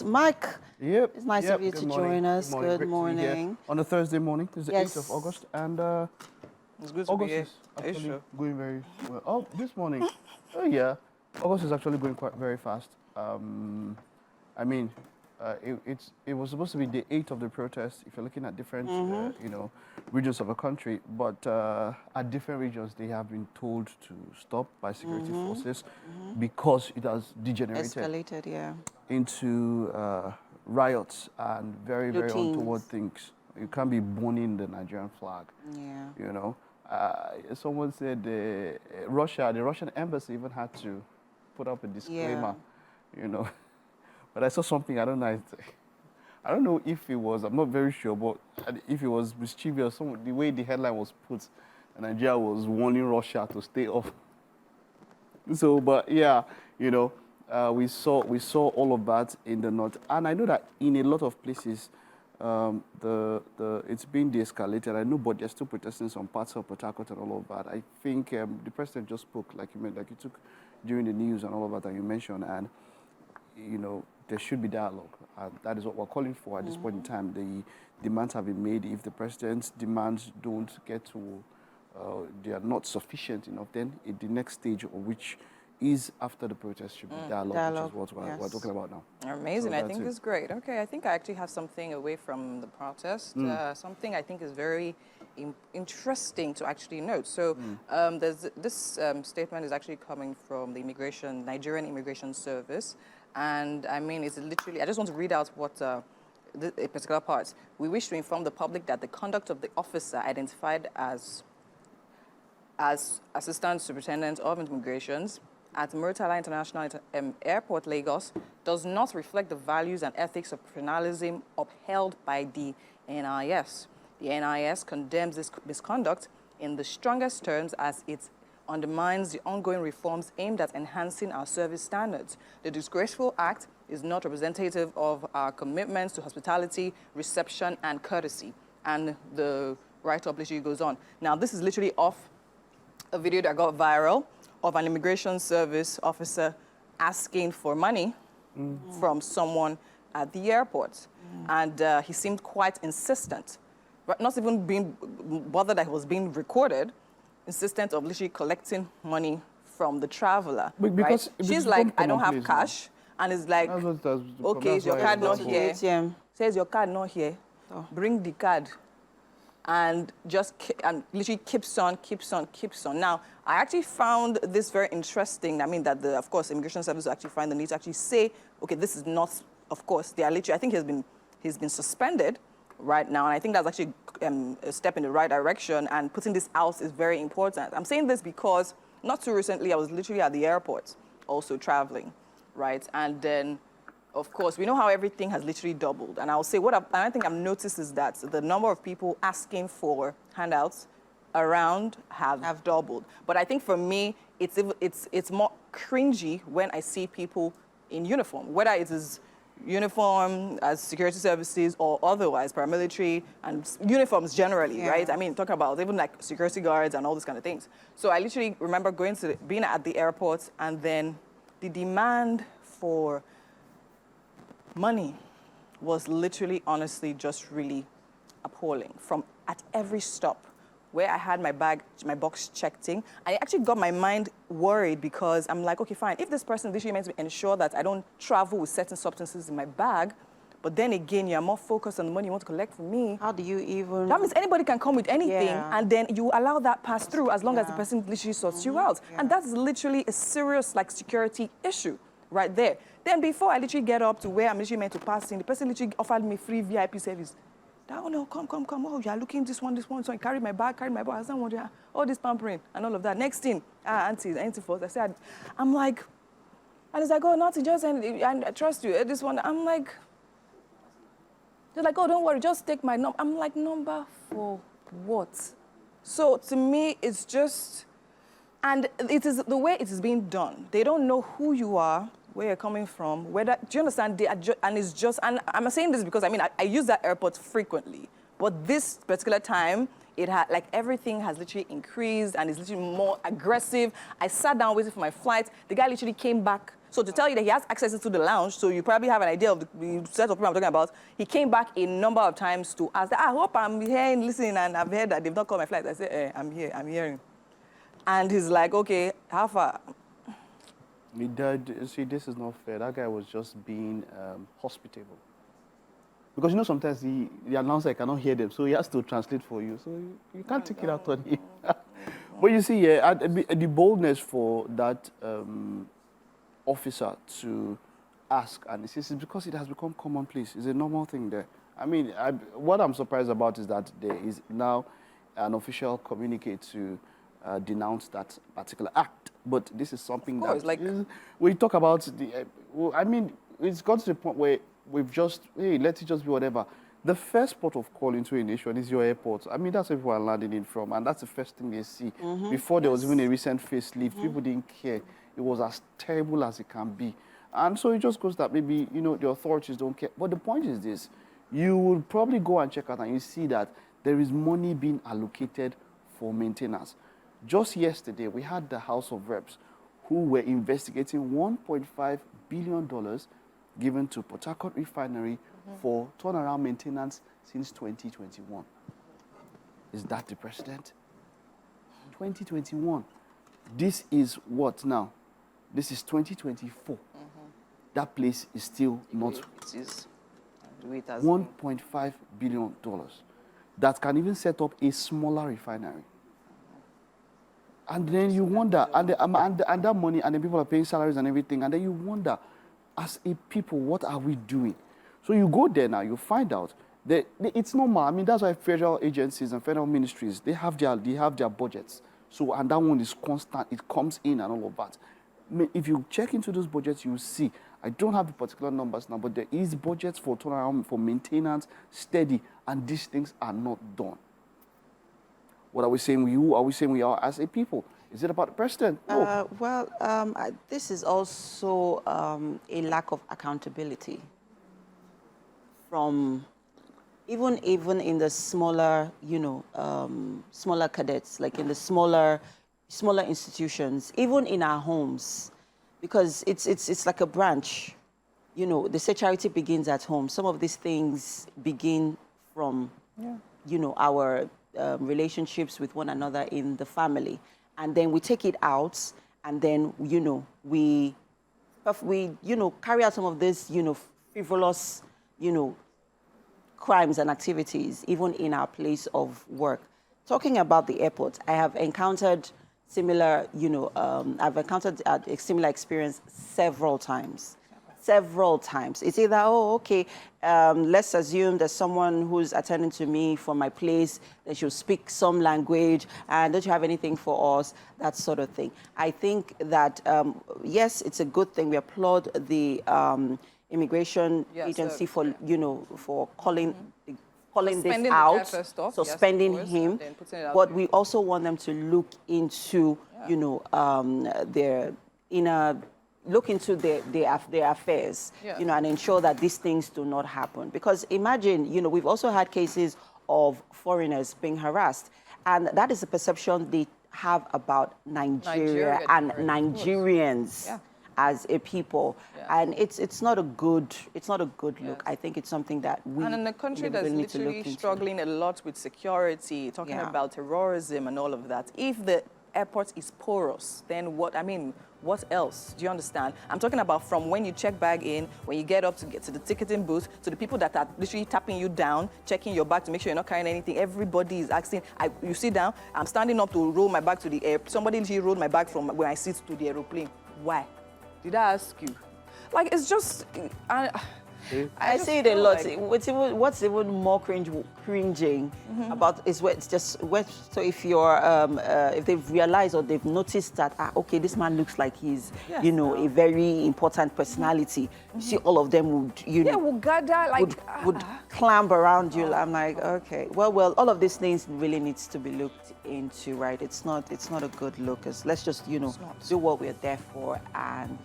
us. Mike, Yep. it's nice of you to join us. Good morning. On a Thursday morning, it's the 8th of August, and it's good to August be here. is actually going very well. Oh, this morning, oh yeah, August is actually going quite very fast. I mean, it was supposed to be the 8th of the protest. If you're looking at different, regions of a country, but at different regions they have been told to stop by security forces because it has degenerated, escalated, into riots and very untoward things. You can't be burning the Nigerian flag. Yeah. You know, someone said the Russian embassy even had to put up a disclaimer. Yeah. You know. But I saw something, I don't know if it was, I'm not very sure, but if it was mischievous, the way the headline was put, Nigeria was warning Russia to stay off. So, but yeah, you know, we saw all of that in the north. And I know that in a lot of places, it's been de-escalated. I know, but there's still protesting some parts of Port Harcourt and all of that. I think the president just spoke, like you took during the news and all of that you mentioned, and, you know, there should be dialogue. That is what we're calling for at this point in time. The demands have been made. If the president's demands don't get to, they are not sufficient enough, then the next stage, of which is after the protest, should be dialogue, which is what we're talking about now. Amazing. So I think it's great. Okay, I think I actually have something away from the protest. Something I think is very interesting to actually note. So there's this statement is actually coming from the Nigerian Immigration Service. And I mean, it's literally, I just want to read out what a particular part. We wish to inform the public that the conduct of the officer identified as Assistant Superintendent of Immigrations at Murtala International Airport, Lagos, does not reflect the values and ethics of professionalism upheld by the NIS. The NIS condemns this misconduct in the strongest terms as it undermines the ongoing reforms aimed at enhancing our service standards. The disgraceful act is not representative of our commitments to hospitality, reception, and courtesy. And the write-up literally goes on. Now, this is literally off a video that got viral of an immigration service officer asking for money from someone at the airport. And he seemed quite insistent, but not even being bothered that he was being recorded, insistent of literally collecting money from the traveler. Because she's like, I don't have cash. And it's like, okay, is your card not here? Says your card not here. Bring the card. And just literally keeps on. Now, I actually found this very interesting. I mean, that of course, Immigration Service will actually find the need to actually say, okay, this is not, of course, they are literally, I think he's been suspended right now, and I think that's actually a step in the right direction, and putting this out is very important. I'm saying this because not too recently, I was literally at the airport, also traveling, right? And then, of course, we know how everything has literally doubled. And I'll say, I think I've noticed is that the number of people asking for handouts around have doubled. But I think for me, it's more cringy when I see people in uniform, whether it is uniform as security services or otherwise, paramilitary and uniforms generally, right? I mean, talking about even like security guards and all these kind of things. So I literally remember being at the airport, and then the demand for money was literally, honestly, just really appalling. From at every stop where I had my box checked in, I actually got my mind worried because I'm like, okay, fine. If this person literally meant to ensure that I don't travel with certain substances in my bag, but then again, you're more focused on the money you want to collect from me. How do you even? That means anybody can come with anything, and then you allow that pass through as long as the person literally sorts you out. And that's literally a serious, like, security issue right there. Then before I literally get up to where I'm literally meant to pass in, the person literally offered me free VIP service. Oh, no, come. Oh, you are looking this one. So I carry my bag. I don't want all this pampering and all of that. Next thing, auntie first. I said, I'm like, and it's like, oh, nothing, just, and I trust you. This one, I'm like, they're like, oh, don't worry, just take my number. I'm like, number for what? So to me, it's just, and it is the way it is being done. They don't know who you are, where you're coming from, whether, do you understand? And it's just, and I'm saying this because, I mean, I use that airport frequently, but this particular time, it had, like, everything has literally increased and is literally more aggressive. I sat down waiting for my flight. The guy literally came back So to tell you that he has access to the lounge, so you probably have an idea of the set of people I'm talking about. He came back a number of times to ask, I hope I'm hearing, listening, and I've heard that they've not called my flight. I said, I'm here, I'm hearing. And he's like, okay, how far? See, this is not fair. That guy was just being hospitable. Because, you know, sometimes the announcer cannot hear them, so he has to translate for you. So you can't take it out on him. But you see, yeah, the boldness for that officer to ask, and it's because it has become commonplace. It's a normal thing there. I mean, what I'm surprised about is that there is now an official communique to denounce that particular act. But this is something that, like, we talk about I mean, it's got to the point where we've just, hey, let it just be whatever. The first port of call into a nation is your airport. I mean, that's where people are landing in from, and that's the first thing they see. Before there was even a recent facelift, people didn't care. It was as terrible as it can be. And so it just goes that maybe, you know, the authorities don't care. But the point is this, you will probably go and check out and you see that there is money being allocated for maintenance. Just yesterday, we had the House of Reps who were investigating $1.5 billion given to Port Harcourt Refinery for turnaround maintenance since 2021. Is that the precedent? 2021. This is what now? This is 2024. That place is still not. It is. $1.5 billion that can even set up a smaller refinery. And then you wonder, and that money, and the people are paying salaries and everything, and then you wonder, as a people, what are we doing? So you go there now, you find out that it's normal. I mean, that's why federal agencies and federal ministries, they have their budgets. So, and that one is constant, it comes in and all of that. If you check into those budgets, you see, I don't have the particular numbers now, but there is budgets for turnaround, for maintenance, steady, and these things are not done. What are we saying who are we saying we are as a people? Is it about the president? No. This is also a lack of accountability from even in the smaller, you know, smaller cadets, like in the smaller institutions, even in our homes, because it's like a branch. You know, they say charity begins at home. Some of these things begin from, you know, our relationships with one another in the family. And then we take it out, and then, you know, we you know, carry out some of this, you know, frivolous, you know, crimes and activities, even in our place of work. Talking about the airport, I have encountered similar, you know, I've encountered a similar experience several times. It's either, oh, okay, let's assume there's someone who's attending to me from my place, they should speak some language, and don't you have anything for us, that sort of thing. I think that, yes, it's a good thing. We applaud the immigration agency for, you know, for calling this out, suspending him, but we also want them to look into, you know, their inner, look into their affairs, you know, and ensure that these things do not happen. Because imagine, you know, we've also had cases of foreigners being harassed, and that is the perception they have about Nigeria and Nigerians as a people, and it's not a good look. I think it's something that we and in a country that's literally struggling a lot with security, talking about terrorism and all of that. If the airport is porous, then what? I mean, what else? Do you understand? I'm talking about from when you check bag in, when you get up to get to the ticketing booth, to the people that are literally tapping you down, checking your bag to make sure you're not carrying anything. Everybody is asking, you sit down, I'm standing up to roll my bag to the air. Somebody literally rolled my bag from where I sit to the aeroplane. Why? Did I ask you? Like, it's just... I see it a lot. Like, what's even more cringing about is where it's just where. So if you're if they've realized or they've noticed that okay, this man looks like he's you know a very important personality. You see, all of them would would gather like would clamber around you. I'm like, okay, well, all of these things really needs to be looked into, right? It's not a good look. Let's just do what we're there for, and